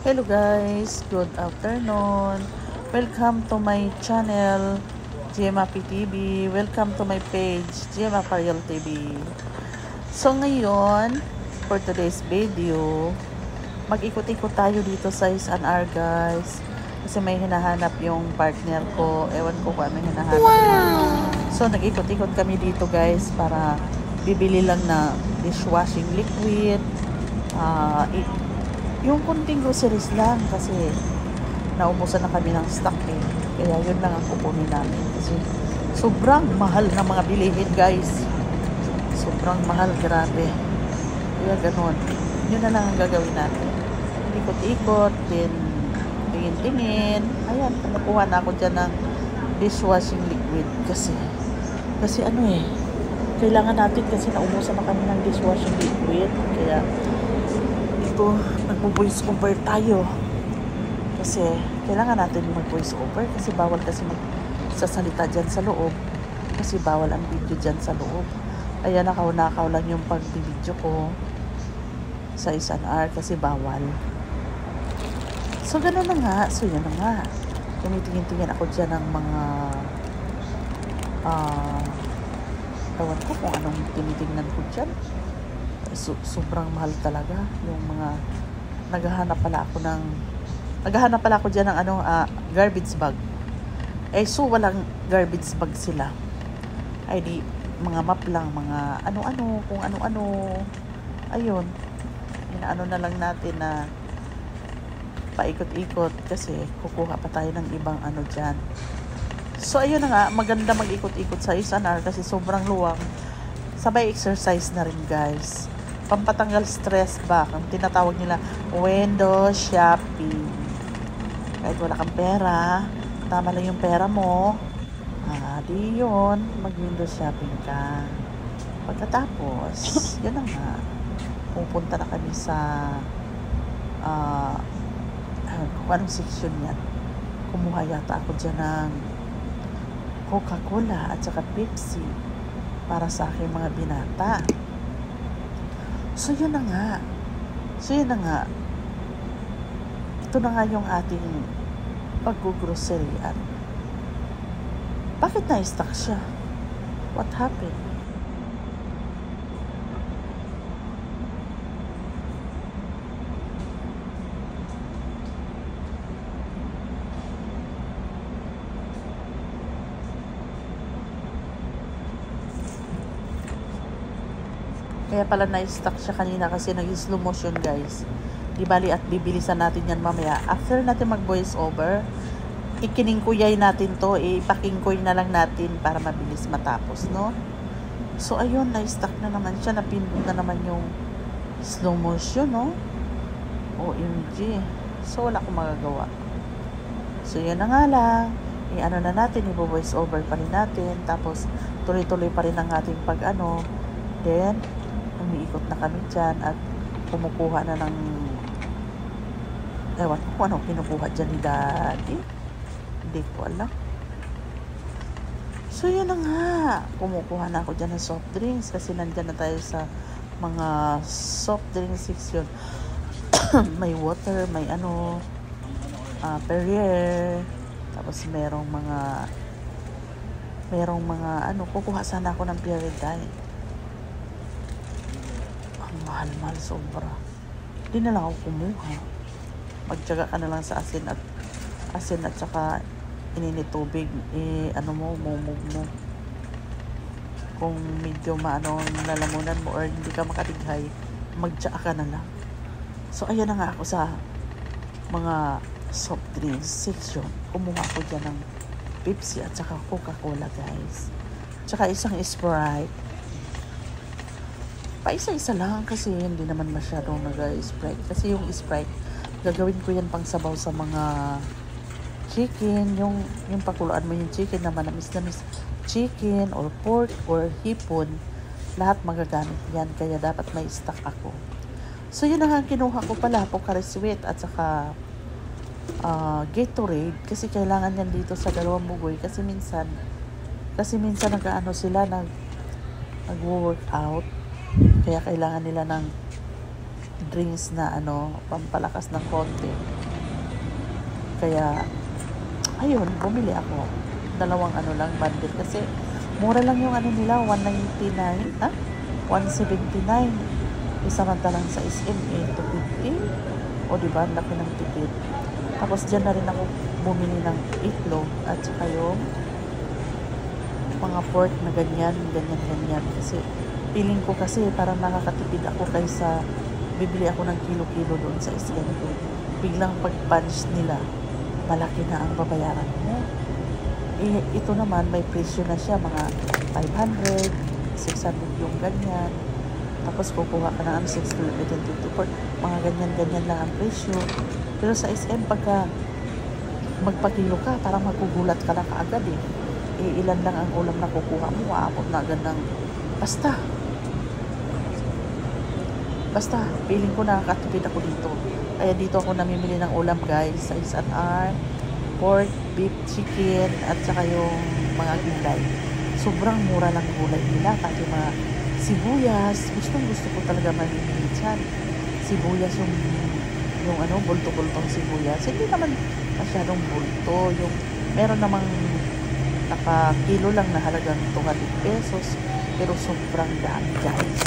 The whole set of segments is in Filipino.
Hello guys, good afternoon. Welcome to my channel, GMA PTV. Welcome to my page, GMA Apparel TV. So ngayon, for today's video, mag-ikot-ikot tayo dito sa S&R guys. Kasi may hinahanap yung partner ko. Ewan ko kung ano hinahanap niya. So nag-ikot-ikot kami dito guys para bibili lang na dishwashing liquid. Yung kunting groceries lang kasi naubusan na kami ng stock eh. Kaya yun lang ang kukunin namin kasi sobrang mahal na mga bilihin guys. Sobrang mahal, grabe. Kaya ganun. Yun na lang ang gagawin natin. Ikot-ikot, din tingin-tingin. Ayan, kumukuha na ako dyan ng dishwashing liquid kasi ano eh, kailangan natin kasi naubusan na kami ng dishwashing liquid. Kaya ito, nagpo-voice over tayo kasi kailangan natin mag-voice over kasi bawal kasi magsasalita dyan sa loob kasi bawal ang video dyan sa loob. Ayan, nakaw lang yung pag-video ko sa S&R kasi bawal. So gano'n na nga, so yan na nga, tumitingin-tingin ako dyan ng mga ewan ko kung anong tinitingnan ko dyan. Sobrang mahal talaga yung mga naghahanap pala ako diyan ng garbage bag. So walang garbage bag sila. Ay di mga map lang, mga ano-ano, kung ano-ano. Ayun. Inaano na lang natin na paikot-ikot kasi kukuha pa tayo ng ibang ano diyan. So ayun na nga, maganda mag-ikot-ikot sa S&R kasi sobrang luwang. Sabay exercise na rin guys. Pampatanggal stress ba, ang tinatawag nila window shopping. Kahit wala kang pera, tama lang yung pera mo, di yun, mag-window shopping ka. Pagkatapos, yun na nga, pupunta na kami sa kung anong section yan. Kumuha yata ako dyan ng Coca-Cola at saka Pepsi para sa aking mga binata. So yun na nga. Ito na nga yung ating pag-grocery at bakit na-stuck siya? What happened? Kaya pala na-stuck siya kanina kasi nag-slow motion guys. Di bali at bibilisan natin yan mamaya. After natin mag-voice over, ikiningkuyay natin to, ipakingkoy na lang natin para mabilis matapos, no? So ayun, na-stuck na naman siya, napindot na naman yung slow motion, no? OMG. So wala akong magagawa. So yan na nga lang. I-ano na natin, i-voice over pa rin natin. Tapos tuloy-tuloy pa rin ang ating pag-ano. Then umiikot na kami dyan at kumukuha na ng ewan ko kung ano kinukuha dyan ni Daddy. Hindi ko alam. So yun na nga, kumukuha na ako dyan ng soft drinks kasi nandyan na tayo sa mga soft drinks section. May water, may Perrier, tapos merong mga kukuha sana ako ng Perrier dahil mahal sobra. Di na lang ako kumuha. Magtiyaga ka na lang sa asin at saka ininit tubig. Mumog mo. Kung medyo lalamunan mo or hindi ka makatighay, magtiyaga ka na lang. So ayan na nga ako sa mga soft drinks section. Kumuha ako dyan ng Pepsi at saka Coca-Cola guys. Tsaka isang Sprite. Paisa-isa lang kasi hindi naman masyadong nag-Sprite. Kasi yung Sprite, gagawin ko yan pang sabaw sa mga chicken. Yung pakuluan mo yung chicken na manamis-namis chicken or pork or hipon. Lahat magagamit yan. Kaya dapat may stock ako. So yun ang kinuha ko pala, Pocari Sweat at saka Gatorade. Kasi kailangan yan dito sa Dalawang Bugoy. Kasi minsan nag-workout. Kaya kailangan nila ng drinks na ano, pampalakas ng konti. Kaya, ayun, bumili ako. Dalawang ano lang, bundle. Kasi, mura lang yung ano nila, 199, 179. Samantalang sa SM, 250. O diba, laki ng tipid. Tapos, dyan na rin ako bumili ng itlog at saka yung mga pork na ganyan. Kasi, feeling ko kasi parang nakakatipid ako kaysa bibili ako ng kilo-kilo doon sa SM ko. Biglang pag-punch nila, malaki na ang babayaran mo. Ito naman, may presyo na siya, mga 500, 600 yung ganyan. Tapos kukuha ka na ang 624, mga ganyan-ganyan lang ang presyo. Pero sa SM, pagka magpakilo ka, parang magugulat ka na kaagad eh. Ilan lang ang ulam na kukuha mo, aabot na agad ng basta, feeling ko nakakatipid ako dito. Kaya dito ako namimili ng ulam guys, sa S&R, pork, beef, chicken, at saka yung mga gulay. Sobrang mura lang gulay nila, pati mga sibuyas. Gusto ko talaga mamimili dyan. Sibuyas yung ano, bulto-bultong sibuyas. Hindi naman masyadong bulto. Yung meron namang naka-kilo lang na halagang 200 pesos. Pero sobrang dami guys.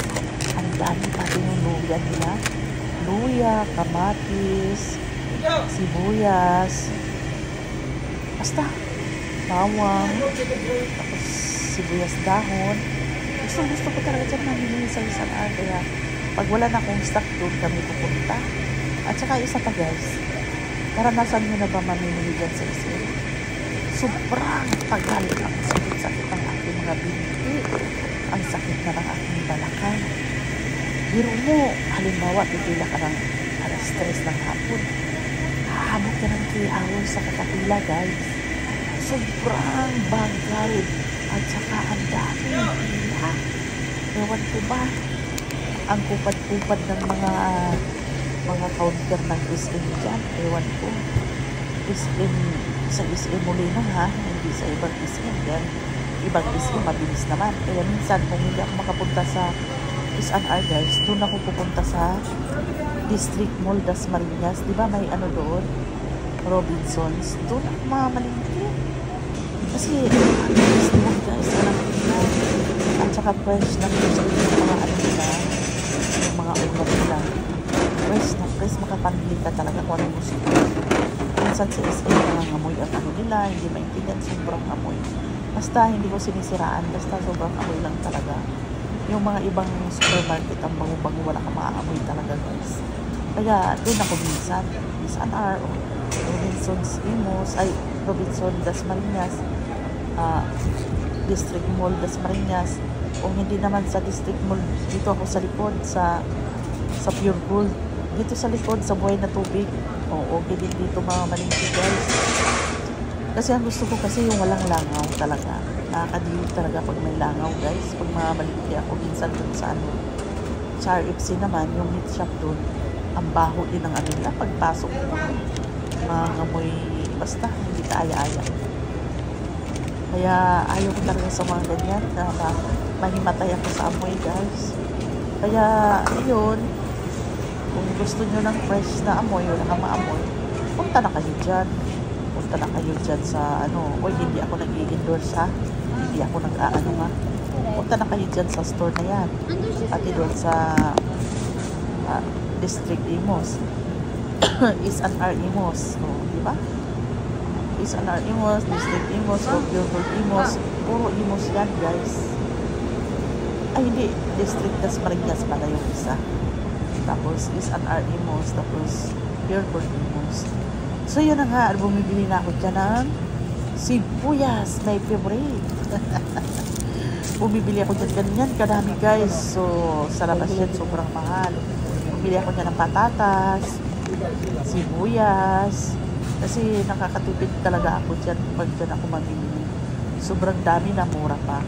Ang dami pati yung luya nila. Luya, kamatis, sibuyas, basta bawang, tapos sibuyas dahon. Gusto ko talaga dyan mamili sa S&R. Kaya pag wala na akong stock doon kami pupunta. At saka isa pa guys, naranasan nyo na ba mamimili dyan sa SM? Sobrang tagal ang sakit-sakit ng aking mga binti. Ang sakit na ng aking balakang. Biro mo, halimbawa, pipila ka ng alas 3 ng hapon. Hahabot ka ng 3 hours sa kakapila, guys. Sobrang bagal. At saka ang dami pila. Ewan ko ba, ang kupad-kupad ng mga counter ng SM dyan. Ewan ko. SM, sa SM muli na ha, hindi sa ibang SM. Yan, ibang SM, mabilis naman. Kaya minsan, kung hindi ako makapunta sa S&R guys, doon ako pupunta sa District Mall Dasmariñas. Di ba may ano doon? Robinsons. Doon ako mamalingki. Kasi, Disney guys, walang pila. At saka fresh na fresh yung mga ano nila, yung mga ulam nila. Fresh, makapamili ka talaga kung ano gusto. Minsan sa SM, nangangamoy ang ano nila, hindi maintindihan, sobrang amoy. Basta, hindi ko sinisiraan, basta sobrang amoy lang talaga. Yung mga ibang supermarket, ang bango-bango, wala kang maaamoy talaga guys. Kaya doon ako minsan, S&R o Robinsons Imos, Robinson Dasmariñas, District Mall Dasmariñas. Kung hindi naman sa District Mall, dito ako sa likod, sa Pure Gold. Dito sa likod, sa Buhay na Tubig. Okay din dito mga malingki guys. Kasi ang gusto ko kasi yung walang langaw talaga. Nakakadilig talaga pag may langaw guys. Pag mga malingki ako, minsan dun sa ano, sa RFC naman, yung meat shop dun, ang baho din ng ano nila. Pagpasok mo, mangamoy, basta hindi ka aya-aya. Kaya ayaw ko talaga sa mga ganyan na mahimatay ako sa amoy guys. Kaya yun, kung gusto nyo ng fresh na amoy, wala kang maamoy, punta na kayo dyan. Punta na kayo dyan sa ano, hindi ako nag-i-endorse ha. Hindi ako nag-aano nga. Punta na kayo dyan sa store na yan. Pati doon sa District Imos. S&R Imos. Di ba? S&R Imos, District Imos, o Pure Gold Imos. Puro Imos yan guys. Ay hindi, District Dasmariñas pala yung isa. Tapos S&R Imos, tapos Pure Gold Imos. So yun na nga, bumibili na ako dyan ng sibuyas, my favorite. Bumibili ako dyan ganyan, kadami guys. So sa labas yan, sobrang mahal. Bumibili ako dyan ng patatas, sibuyas. Kasi nakakatipid talaga ako dyan pag dyan ako mamimili. Sobrang dami na mura pa.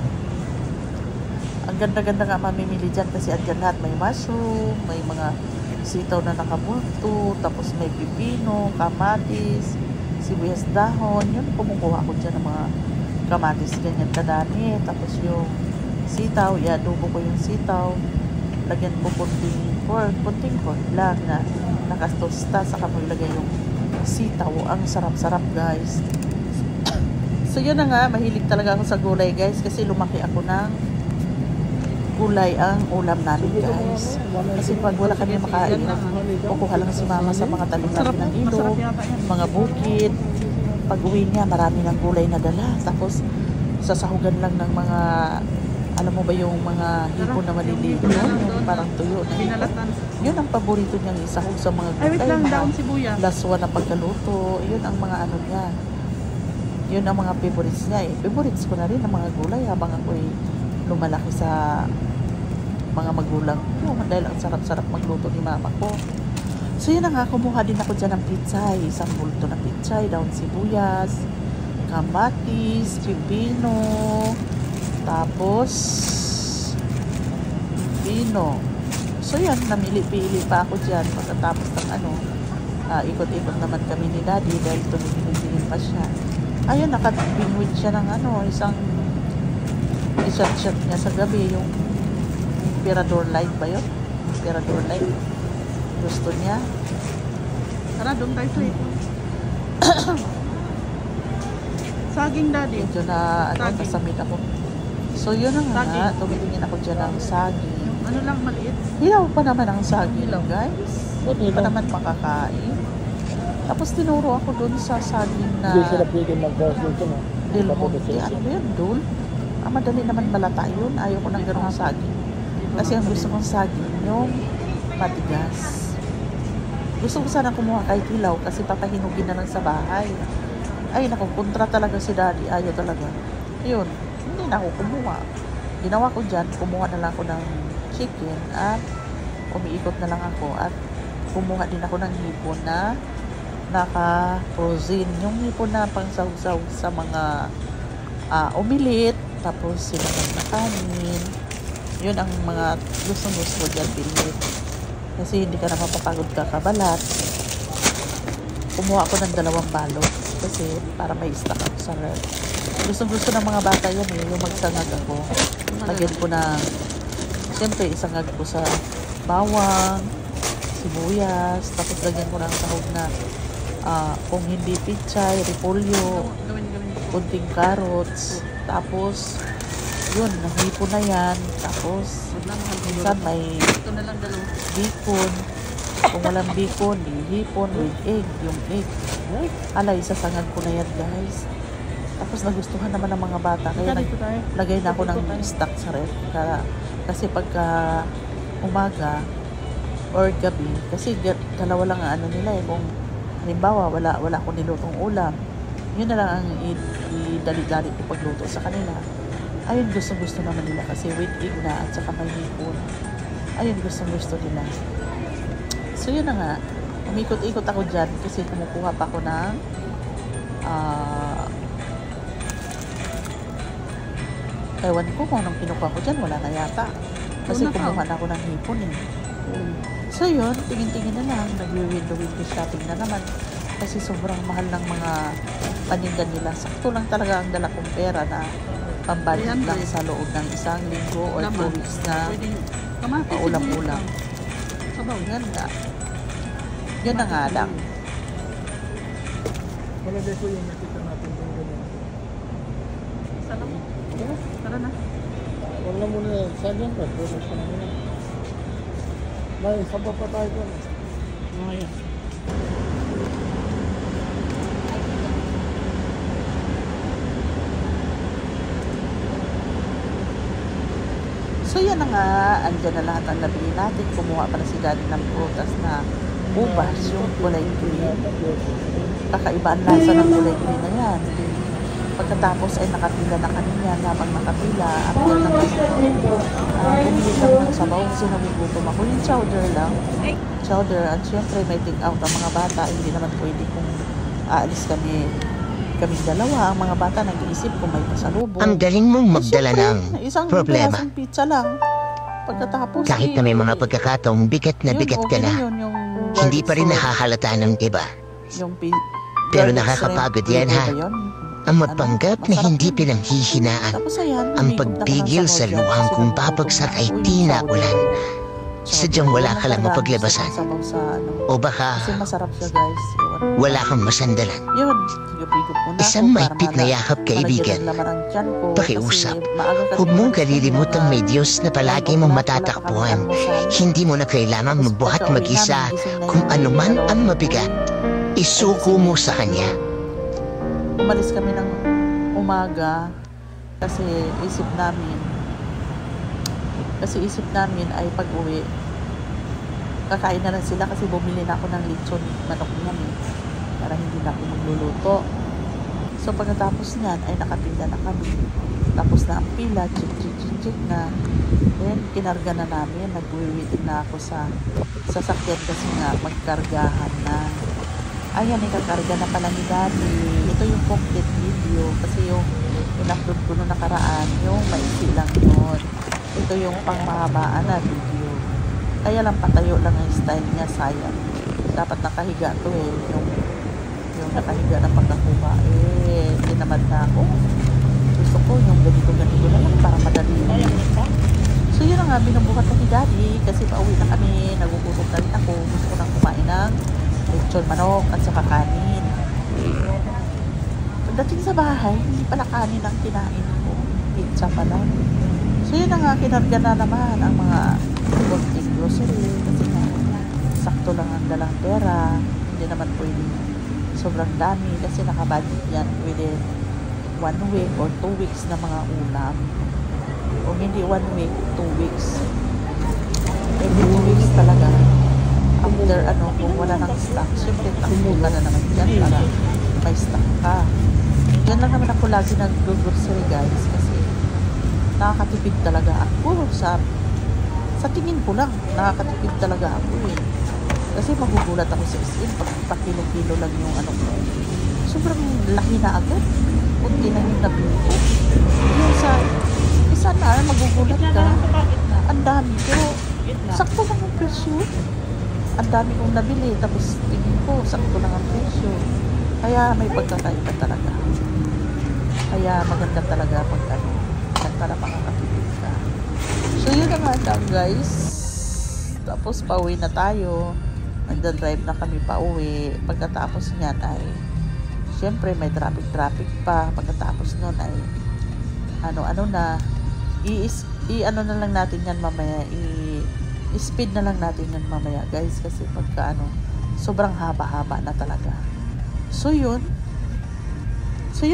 Ang ganda-ganda nga mamimili dyan kasi andyan lahat. May mushroom, may mga sitaw na nakabulto, tapos may pipino, kamatis, sibuyas dahon. Yun, kumukuha ko dyan ng mga kamatis, ganyan kadami. Tapos yung sitaw, iadobo ko yung sitaw. Lagyan ko pork, kunting pork lang na nakastosta, saka maglagay yung sitaw. Ang sarap-sarap guys. So yun na nga, mahilig talaga ako sa gulay guys, kasi lumaki ako ng gulay ang ulam namin guys. Kasi pag wala kami makain, kukuha lang si mama sa mga talim-talim ng ilog, mga bukid. Pag uwi niya, marami ng gulay na dala. Tapos sasahugan lang ng mga, alam mo ba yung mga hipon na maliliit na, yung parang tuyo na hipon. Yun ang paborito niyang isahog sa mga gulay, mga laswa na pagkaluto. Yun ang mga ano niya. Yun ang mga favorites niya eh. Favorites ko na rin ang mga gulay habang ako'y lumalaki sa mga magulang ko. Dahil ang sarap-sarap magluto ni mama ko. So yun na nga, kumuha din ako dyan ng pitsay. Isang bulto na pitsay, daon sibuyas, kamatis, pipino, tapos pipino. So yan, namili-pili pa ako dyan. Pagkatapos ng ikot-ikot naman kami ni daddy dahil tumingin pa siya. Ayun, nakabingwit siya ng isang i-shot niya sa gabi, yung Emperador Light ba yun? Emperador Light. Gusto niya. Tara, doon tayo sa ito. Saging daddy. Medyo na, nasamit ako. So yun na nga, tumingin ako dyan ng saging. Ano lang, maliit? Hilaw pa naman ang saging, guys. Hindi pa naman makakain. Tapos tinuro ako dun sa saging na Del Monte. Ano ba yun, Dul? Madali naman malata yun. Ayaw ko ng ganong saging. Kasi ang gusto kong saging, yung matigas. Gusto ko sana kumuha kahit hilaw kasi papahinugin na lang sa bahay. Ay, naku, kontra talaga si daddy. Ayaw talaga. Yun, hindi na ako kumuha. Ginawa ko dyan, kumuha na lang ako ng chicken at umiikot na lang ako at kumuha din ako ng hipon na naka-frozen. Yung hipon na pang saw-saw sa mga umilit, tapos sinangag na kanin. Yun ang mga gusto-gusto dyan bilhin. Kasi hindi ka na mapapagod kakabalat. Kumuha ako ng 2 balot kasi para may stock ako sa ref. Gusto-gusto ng mga bata yan eh, yung magsangag ako. Lagyan ko na, siyempre isangag ko sa bawang, sibuyas, tapos lagyan ko ng sahog na kung hindi pichay, repolyo, kunting carrots, tapos yun, nahipo na yan, tapos minsan may bacon, kung walang bacon, hipon with egg, yung egg, alay, sasangag ko na yan guys. Tapos nagustuhan naman ng mga bata, kaya lagay na ako ng stock sa ref, kasi pagka umaga or gabi, kasi dalawa lang ang nila eh, kung halimbawa, wala akong nilutong ulam. Yun na lang ang idali-dali ko pagluto sa kanila. Ayun, gusto naman nila kasi with egg na at saka may hipon. Ayun, gusto nila. So, yun na nga. Umikot-ikot ako dyan kasi kumukuha pa ako ng ewan ko kung anong kinukuha ko dyan. Wala na yata. Kasi kumuha na ako ng hipon eh. So yun, tingin-tingin na lang, nag-window shopping na naman kasi sobrang mahal ng mga paninda nila. Sakto lang talaga ang dala kong pera na pambudget lang sa loob ng 1 linggo or 2 weeks na paulam-ulam. Ganda. Yan na nga lang. Malagay ko yung nakita natin kung gano'n. Sana mo? Tara na. Huwag na muna, sagyan ka, tulog ka na muna. May sabah pa tayo doon. Ayan. So yan na nga, andyan na lahat ang nabili natin. Kumuha pa na si daddy ng prutas na ubas, yung kulay green. Kakaiba ang lasa ng kulay green na yan. Pagkatapos ay nakapila na kanina, habang nakapila, after naman bumili kami ng sabaw kasi nagugutom ako. Yung chowder lang. Chowder, at syempre may take out ang mga bata. Hindi naman pwede kung aalis kaming dalawa. Ang mga bata nag-iisip kung may pasalubong. Ang galing mong magdala ng problema. Isang pizza lang. Pagkatapos kahit na may mga pagkakataong bigat na bigat ka na, hindi pa rin nahahalata ng iba. Pero nakakapagod yan ha. Ang mapanggap na hindi pinanghihinaan. Ang pagpigil sa luhang kung papagsak ay di naulan. Sadyang wala ka lang mapaglabasan. Sabaw sa ano. O baka Kasi masarap siya guys. Yun. wala kang masandalan. Yun. Higop-higop muna Isang ako mahigpit na yakap, kaibigan. malagyan ng laman ang tiyan ko. Pakiusap. Kasi maaga kasi Huwag mong umalis kalilimutang ng may Diyos na palagi mong matatakbuhan. Hindi mo na kailangan magbuhat mag-isa kung ano man ang mabigat. Isuko mo sa Kanya. Umalis kami ng umaga kasi isip namin ay pag-uwi kakain na lang sila kasi bumili na ako ng lechon manok niyan para hindi na ako magluluto. So pagkatapos niyan ay nakapila na kami, tapos na ang pila, check na, then kinarga na namin, nag-waiting na ako sa sasakyan kasi nga magkargahan na. Ayan, ikakarga na pala ni Daddy. Ito yung complete video kasi yung in-upload ko noong nakaraan, yung maiksi lang yun. Ito yung pangmahabaan na video. Kaya lang patayo lang ang style niya, sayang. Dapat nakahiga to yung nakahiga na pagkakuha. Tinamad na ako. Gusto ko yung ganito na lang para madali. So yun na nga, binubuhat ko ni Daddy kasi pauwi na kami, nagugutom na rin ako. Gusto ko nang kumain ng lechon manok at saka kanin. Pagdating sa bahay, hindi pala kanin ang kinain ko. Pizza pala. So yun na nga, kinarga na naman ang mga konting grocery kasi nga sakto lang ang dalang pera. Hindi naman pwede sobrang dami kasi nakabudget yan within 1 week or 2 weeks na mga ulam. O hindi 1 week, 2 weeks. Every 2 weeks talaga. After kung wala nang stock, syempre takbo ka na naman dyan para may stock ka. Yan lang naman ako lagi nag-grocery guys kasi nakakatipid talaga ako sa tingin ko lang, nakakatipid talaga ako kasi magugulat ako sa SM pag pakilo-kilo lang yung ko. Sobrang laki na agad, kunti na yung nabili ko. Yung sa isa na magugulat ka, ang dami pero sakto lang ang presyo. Ang dami kong nabili tapos tingin ko sakto lang ang presyo. Kaya may pagkakaiba talaga. Kaya maganda talaga pag para makakatipid ka. So yun naman lang guys. Tapos pauwi na tayo. Nagda-drive na kami pauwi. Pagkatapos niyan ay syempre may traffic pa. Pagkatapos nun ay ano na i-ano na lang natin yan mamaya. I-speed na lang natin yan mamaya guys kasi pagka sobrang haba-haba na talaga. So yun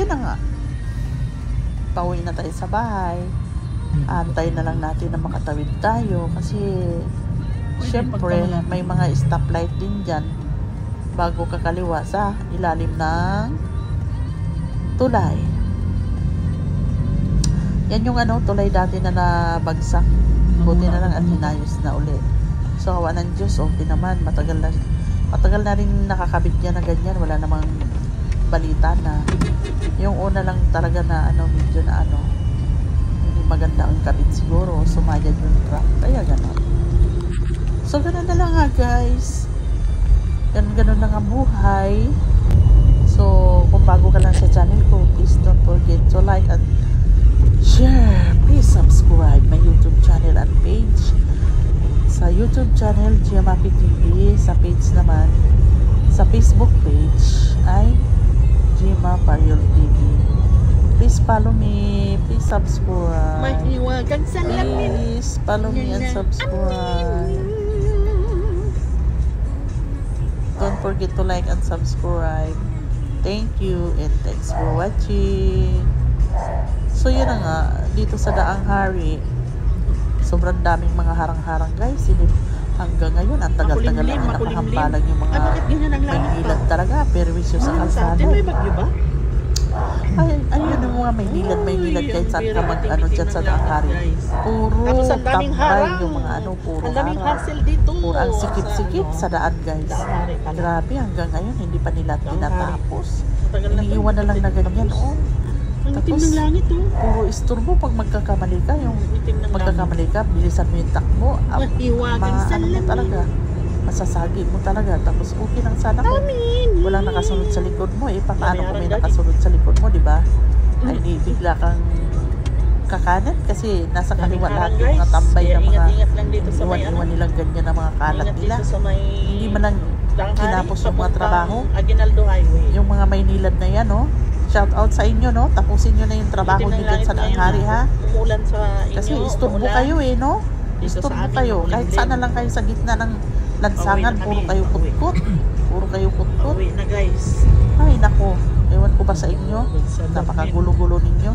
na nga, pauwi na tayo sa bahay. Antay na lang natin na makatawid tayo kasi syempre may mga stoplight din dyan bago kakaliwa sa ilalim ng tulay. Yan yung tulay dati na nabagsak. Buti na lang at hinayos na ulit. So awa ng Diyos, okay naman. Matagal na rin nakakabit niya na ganyan. Wala namang balita na. Yung una lang talaga na medyo na hindi maganda ang kabit siguro. Sumayad yung truck. Kaya gano'n. So gano'n na lang nga guys. Gano'n lang ang buhay. So kung bago ka lang sa channel ko, please don't forget to like and share. Please subscribe my YouTube channel and page. Sa YouTube channel, Giamapi TV. Sa page naman, sa Facebook page ay Gima Pariol TV. Please follow me. Please subscribe. Maghiwagan sa lamin. Please follow me and subscribe. Don't forget to like and subscribe. Thank you and thanks for watching. So yun na nga, dito sa Daang Hari, sobrang daming mga harang-harang guys. Hanggang ngayon, ang tagal-tagal lang nakahampalan yung mga Maynilad talaga. Perwisyo sa kalsada. May bagyo ba? Ayun yung mga Maynilad kahit saan ka dyan sa Daang Hari. Puro tambay yung mga puro ang daming harang. hassle dito. Puro ang sikip-sikip sa daan guys. Grabe, hanggang ngayon hindi pa nila tinatapos. Iniiwan na lang na ganyan. Ang itim ng langit Puro isturbo pag magkakamali ka. Yung magkakamali ka, bilisan mo yung takbo. Mahiwagan sa lamin. Talaga. Masasagi mo talaga. Tapos okay lang sana kung walang nakasunod sa likod mo. Paano kung may nakasunod sa likod mo, di ba? Ay di bigla kang kakanan kasi nasa kaliwa lahat Guys, yung mga tambay kaya na mga ingat-ingat lang dito sa may iwan nilang ganyan na mga kalat Ingat nila. dito sa may Hindi man lang kinapos yung mga trabaho. Aguinaldo Highway. Yung mga Maynilad na yan, no? Shout out sa inyo, no? Tapusin nyo na yung trabaho nyo dyan sa Langhari, ha? Umulan sa inyo. Kasi isturbo kayo eh, no? Dito sa Isturbo amin, kayo. Kahit ulan sana din. lang kayo sa gitna ng lansangan, Pauwi na puro kami. kayo kutkut. Puro kayo kutkut. Uwi na guys. Ay, nako. Ewan ko ba sa inyo? Napakagulo-gulo ninyo.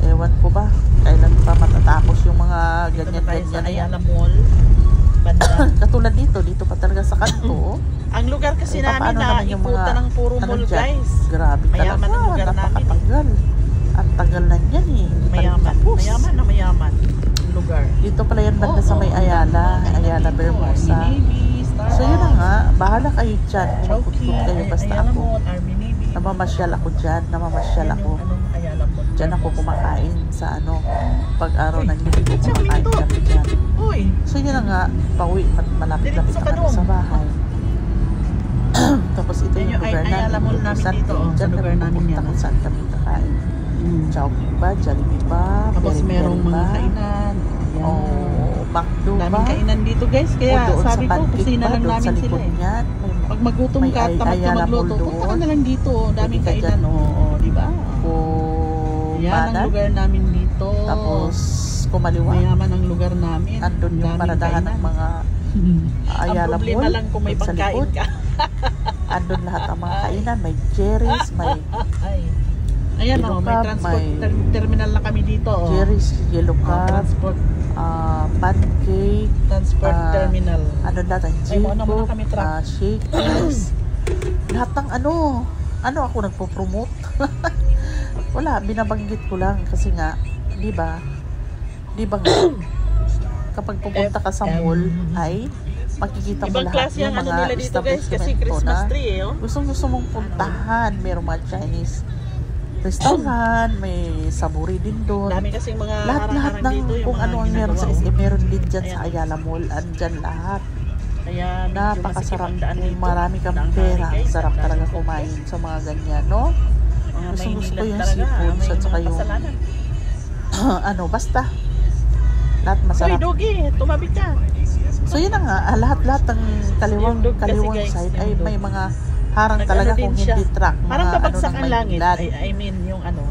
Ewan ko ba? Kailan pa matatapos yung mga ganyan-ganyan na yan? Ayala Mall. Banda. Katulad dito pa talaga sa kanto, oh. Ang lugar kasi Eh, namin paano na naman yung ikutan mga- ng puro ano mall dyan? guys. Grabe Mayaman talaga. ang lugar namin. Napakatagal. Ang tagal na yan eh. Hindi pa rin Mayaman. tapos. Mayaman na mayaman. Ang lugar. Dito pala yan banda sa may Ayala. Ayala Bermosa. So yun na nga. Bahala kayo dyan. Kumakutkut kayo basta Ayala ako. Mall, Army Navy. Namamasyal ako dyan. Namamasyal ako. Anong Ayala Mall? Dyan ako kumakain sa ano. Pag-araw ng linggo kumakain kami dyan. Uy. So yun na nga. Pauwi. Malapit-lapit na kami sa bahay. Tapos ito yung lugar Ayala Mall namin. namin Saan dito, kami sa dyan lugar kami namin pupunta yan. kung saan kami kakain. Chowking ba? Jollibee ba? Tapos Peri-peri merong mga ba? kainan. Ayan. Oh, McDo ba? Daming kainan dito guys. O Kaya doon sabi sa ko, pancake kusina ba? lang Doon sa namin sila likod eh. niyan. Pag magutom May ka, tamad ka Ayala magluto, Mall punta ka doon. na lang dito. Daming Pwede ka kainan. dyan. Oo, di ba? O Yan ang Banan. lugar namin dito. Tapos kumaliwa. Mayaman ang lugar namin. Andun yung Daming paradahan ng kainan. mga Ang Ayala problema Mall. lang kung may Doon sa pagkain likod. ka. Andun lahat ang mga kainan. May Jerry's, may Ay. Ayan Yellow o, may Cab, transport may- terminal na kami dito. Oh. Jerry's, Yellow Cab, Transport pancake, terminal. ano lahat ang Ay, muna Jayco, kami truck. Shakers. Lahat ng ano ako nagpo-promote. Wala, binabanggit ko lang kasi nga, di ba nga, kapag pupunta ka sa mall, ay makikita mo Ibang lahat klase yung ang ano mga nila dito guys kasi establishment Christmas na tree eh. Oh. gusto mong puntahan. Merong mga Chinese restaurant, may saburi din doon. Dami kasing mga Lahat harang-harang ng dito. Yung kung mga ano ang meron sa ginagawa, SM, meron din dyan sa Ayan. Ayala Mall. Andyan lahat. Kaya medyo Napakasarap. masikip ang daan Kung dito. marami kang Daang pera, hari, guys. sarap Ang talaga daming kumain focus. sa mga ganyan, no? Mga Gusto ko Maynilad yung talaga, seafoods may at saka mga yung kasalanan. basta. Lahat Uy, masarap. Dogi, tumabi ka. So yun na nga, lahat ng Yung dog kasi, kaliwang guys, side yung ay dog. may mga harang Nag-ano talaga din kung siya. hindi truck. Parang Mga babagsak ng ang langit. Maynilad. I mean, yung ano.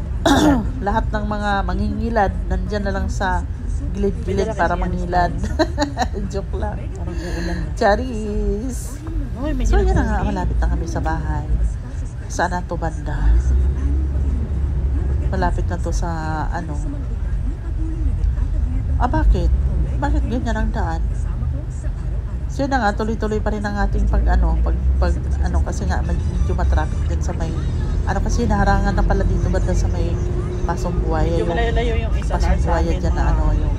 Lahat ng mga mangingilad, nandyan na lang sa gilid-gilid Pwede na para kasi yan, mangilad. Joke lang. Parang uulan na. Charis! Uy, may So yun na nga, ginagawa. malapit na kami sa bahay. Saan na to banda? Malapit na to sa ano. Bakit? Bakit ganyan ang daan? So yun na nga, tuloy-tuloy pa rin ang ating pag kasi nga medyo matraffic din sa may kasi naharangan na pala dito banda sa may Pasong Buhaya Medyo yung malayo yung isa Pasong sa Buhaya amin. dyan na yung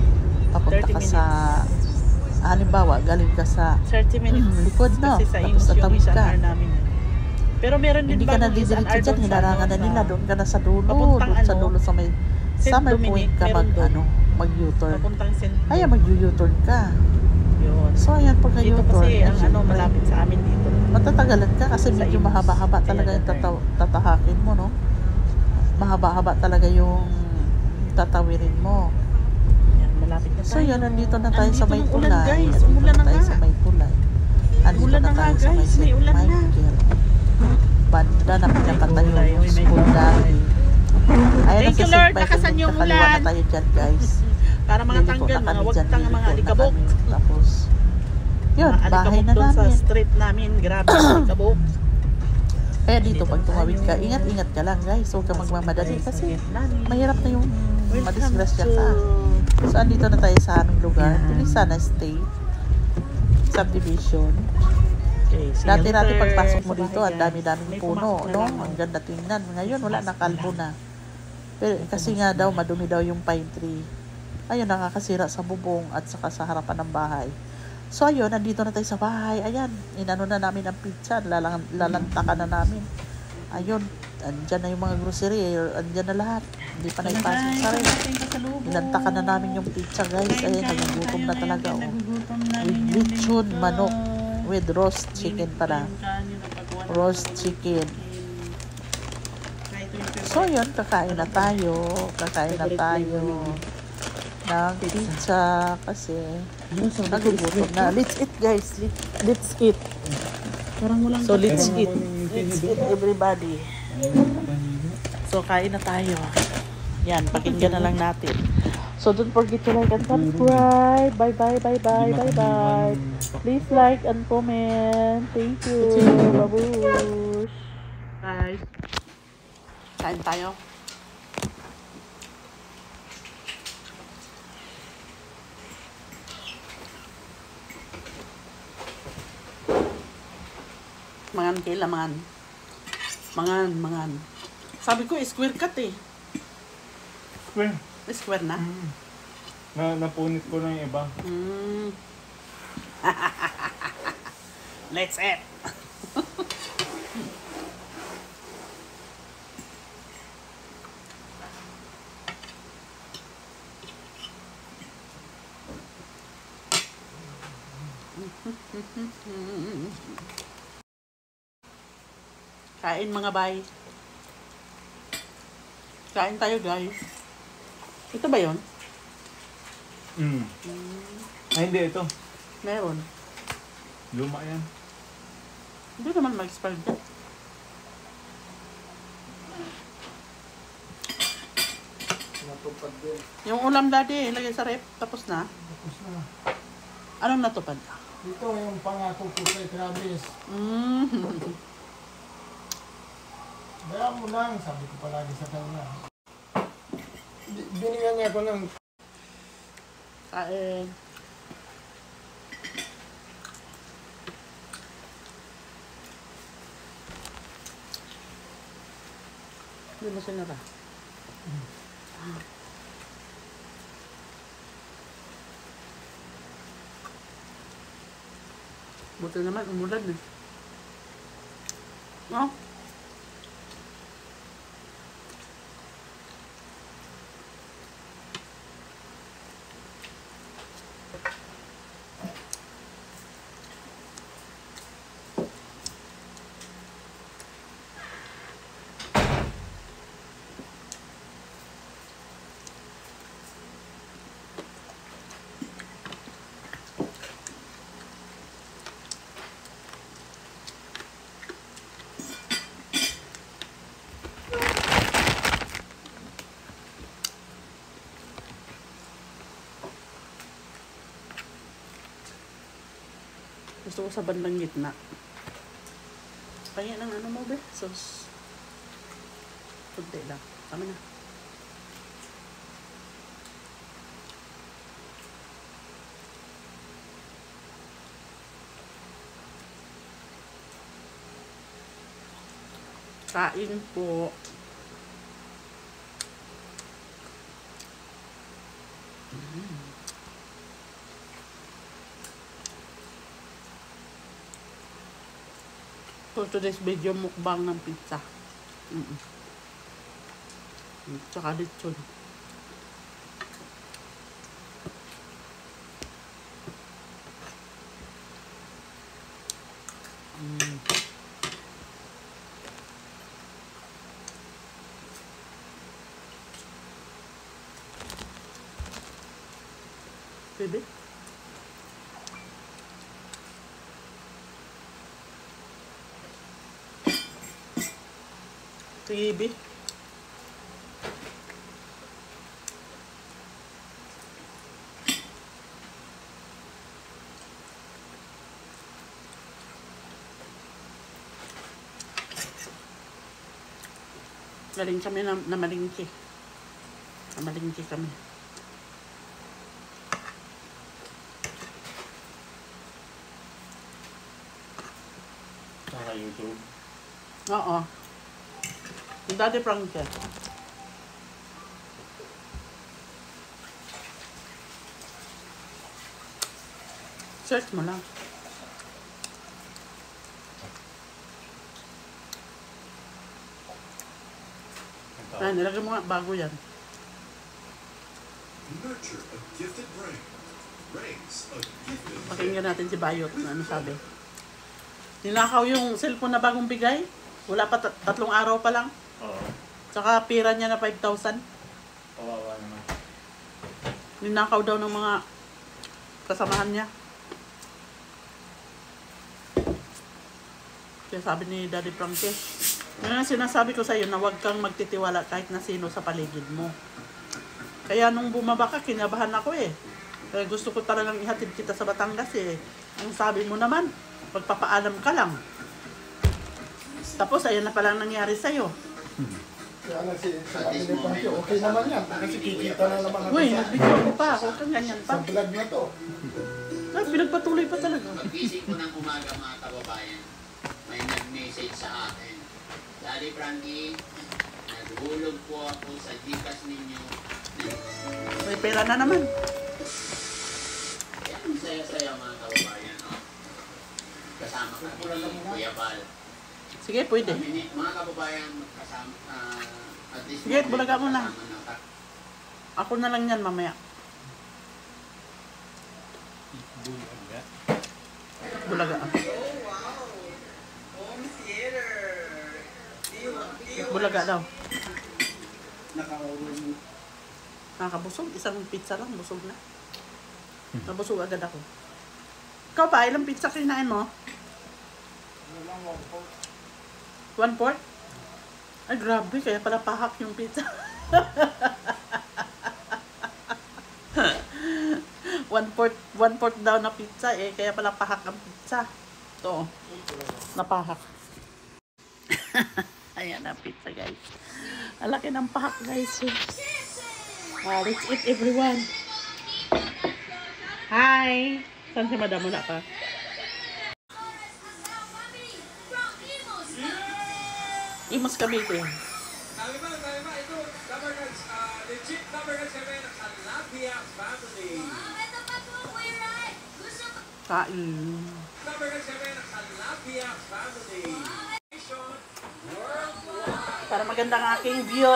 papunta 30 ka sa halimbawa, galing ka sa 30 minutes. likod, no? Kasi sa Tapos yung tatawid isang ka. hour namin. Pero meron din Hindi ka na bagong isang didiretso hour dyan, doon sa hinarangan na ano, nila, sa- doon ka na sa dulo, Papuntang doon sa ano, dulo sa may St. Summer Dominic, Point ka meron mag-U-turn. Papuntang St. Ay, mag-U-turn ka. Yun. So, ayan, pag Dito U-turn, kasi ang syempre, malapit sa amin dito. matatagalan ka kasi Sa medyo Imus. mahaba-haba Kaya talaga yung dati. tatahakin mo, no? Mahaba-haba talaga yung tatawirin mo. Yan, malapit na tayo. So, yun, nandito na tayo sa may Andito ng ulan, tulay. guys. Nandito Umulan na tayo nga. sa may tulay. Andito Ulan na na nga, tayo sa may guys. May St. ulan na. Michael. Banda na pinapatay tulay. yung Uy, may school tulay. dati. Ayan Thank na you, sa Lord. St. Michael. Nakasan yung Kakaliwa ulan. na tayo dyan, guys. Para mga Liliko tanggal, na mga kami wag dyan, tang mga liliko na alikabok. kami. Tapos, yun, Mga bahay alikabok na doon sa namin. street namin. Grabe, alikabok. Kaya dito, Dito pag tumawid ka, tayo. ingat-ingat ka lang, guys. Huwag ka magmamadali Sa kasi Vietnam. mahirap na yung Welcome madisgrasya to- ka. So, andito na tayo sa aming lugar. Yan. Tulisana State Subdivision. Okay, see you Dati-dati later pagpasok mo sa dito, bahay, ang guys. dami-daming May puno, pumasok na no? lang. Ang ganda tingnan. Ngayon, wala na, kalbo na. Pero, kasi nga daw, madumi daw yung pine tree. Ayun, nakakasira sa bubong at saka sa harapan ng bahay. So, ayun, nandito na tayo sa bahay. Ayan, inano na namin ang pizza. Lalantakan na namin. Ayun, andyan na yung mga grocery. Andyan na lahat. Hindi pa naipasok sa rin. Nilantakan na namin yung pizza, guys. Ayan, nagugutom na talaga. Oh. With lechon, manok. With roast chicken pala. Roast chicken. So yun, kakain na tayo. Kakain na tayo ng pizza kasi nagugutom na. Let's eat guys. Let's eat. So let's eat. Let's eat everybody. So kain na tayo. Yan, pakinggan na lang natin. So don't forget to like and subscribe. Bye bye, bye bye, bye bye. Please like and comment. Thank you. Babush. Bye. Kain tayo. Mangan kaila, mangan. Mangan. Sabi ko, square cut eh. Square. Square na? Napunit ko na yung iba. Let's eat. Kain mga bay. Kain tayo guys. Ito ba yun? Ay hindi, ito. Meron. Luma yan. Hindi naman mag-expire dyan. Natupad din. Yung ulam daddy, ilagay sa rep. Tapos na. Tapos na. Anong natupad? Dito yung pangako ko kay Travis. Daya mo lang, sabi ko palagi sa kanya. Binigyan niya ako ng... Kain. Hindi mo sinara. Buti naman, umulan eh. No? Gusto ko sa bandang gitna. Kaya ng ano mo be? Sauce. Kunti lang. Tama na. Kain po. For today's video, mukbang ng pizza. Tsaka lechon. Bebe? Sige, Ibi. Galing kami na malingki. Namalingki kami. Saka YouTube. Oo. Yung Daddy Frankie. Search mo lang. Ayan, nilagay mo nga bago yan. Nurture a gifted brain. Raise a gifted Pakinggan natin si Bayot na ano sabi. Ninakaw yung cellphone na bagong bigay. Wala pa 3 araw pa lang. Oo. Tsaka pira niya na 5,000. Kawawa naman. Ninakaw daw ng mga kasamahan niya. Kaya sabi ni Daddy Frankie, yun ang sinasabi ko sa iyo na huwag kang magtitiwala kahit na sino sa paligid mo. Kaya nung bumaba ka, kinabahan ako eh. Kaya gusto ko talagang ihatid kita sa Batangas eh. Ang sabi mo naman, magpapaalam ka lang. Tapos, ayan na palang nangyari sa'yo. Kaya nga si sabi ni Pancho, okay naman yan. Kasi kikita na naman natin Uy, nagbigyan ko pa. Huwag kang ganyan pa. sa vlog na to. Ay, pinagpatuloy pa talaga. Pag-isip ko ng umaga mga kababayan, may nag-message sa akin. Daddy Frankie, naghulog po ako sa Gcash ninyo. May pera na naman. Kaya ang saya-saya mga kababayan. No? Kasama kami ni Kuya Bal. Sige, pwede. Mga kababayan, kasama, at least Sige, bulaga mo na. kasama na. Ako na lang yan mamaya. Bulaga. Bulaga daw. Nakakabusog. Isang pizza lang, busog na. Nabusog agad ako. Ikaw pa, ilang pizza kinain mo? 1/4? Ay, grabe. Kaya pala pahak yung pizza. 1/4 daw na pizza eh. Kaya pala pahak ang pizza. Ito. Napahak. Ayan ang pizza, guys. Ang laki ng pahak, guys. Let's eat, everyone. Hi! Saan si Madam? Wala pa. Imos Cavite. Talima, ito, legit number kami ng Calabia family. Kain. Number kami ng Calabia family. Para maganda ang aking view.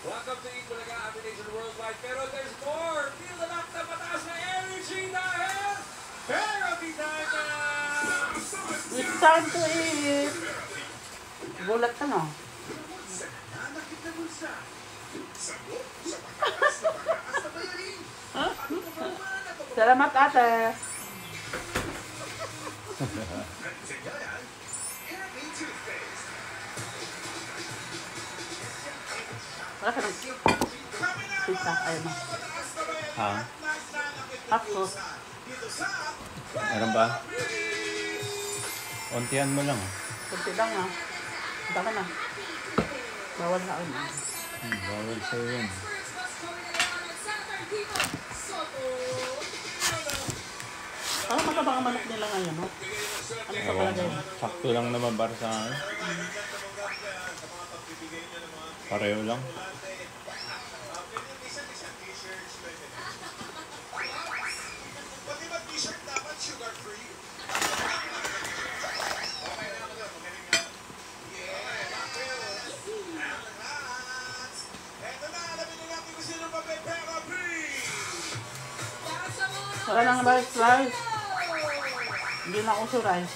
Welcome to Bulaga Aviation Worldwide. Pero there's more. Feel the lock na mataas na energy dahil therapy time na! It's time to eat. Gulat ka, no? Salamat, ate. Wala ka ng pizza. Ayaw mo. Ha? Ako. Meron ba? Untian mo lang. Kunti lang, ha? Dami na. Bawal na ako. Bawal sa'yo yun. Parang matabang ang manok nila ngayon, no? Ano sa palagay mo? Sakto lang naman para sa akin. Pareho lang. Pati ba t-shirt dapat sugar free? Eto na, alamin na natin kung sino pa may pera free! Wala nang rice. Hindi na uso rice.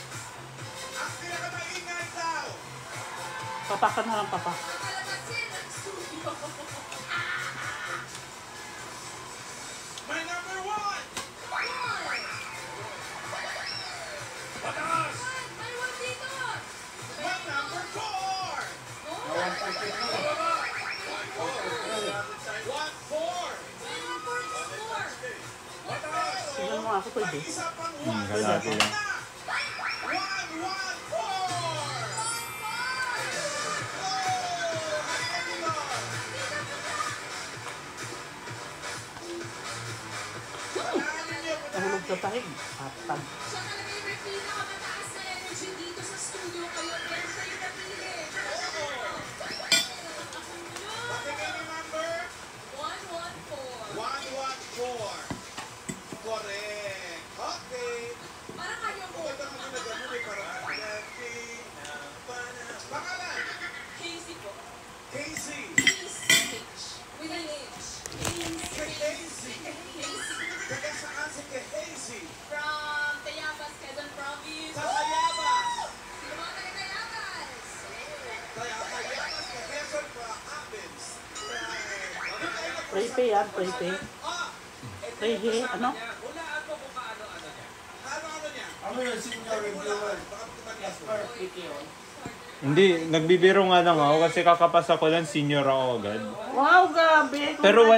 Ang pinakamaingay daw! Papakan na lang, papa. My number one! Pataas! My number four! 1-4! Pataas! Tignan mo ako, pwede. Isa pang Kalahati lang. 1-1-4! Nahulog sa tahig. Patag. Siya talaga yung may pinakamataas na energy dito sa studio. Kayo, meron kayo napili. Pati kayo number? 114. 1-1-4. Correct. Okay. Parang kayo po. Maganda mo ginagawa eh. Parang pangalan? Casey po. Casey. H. With an H. Casey. Casey. Taga saan si Casey? From Tayabas, Quezon Province. Sa Tayabas. Sino mga taga Tayabas? Tayabas, Prepay yan, prepay. Prepay, ano? Hulaan mo kung kaano-ano niya. Ano yung senior reviewer? Jasper, PKO. Hindi, nagbibiro nga lang ako kasi kakapasa ko lang senior ako agad. Wow, grabe. Pero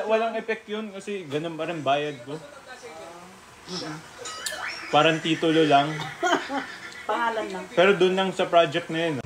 walang effect yun kasi ganun pa rin bayad ko. Parang titulo lang. Pangalan lang. Pero dun lang sa project na yun.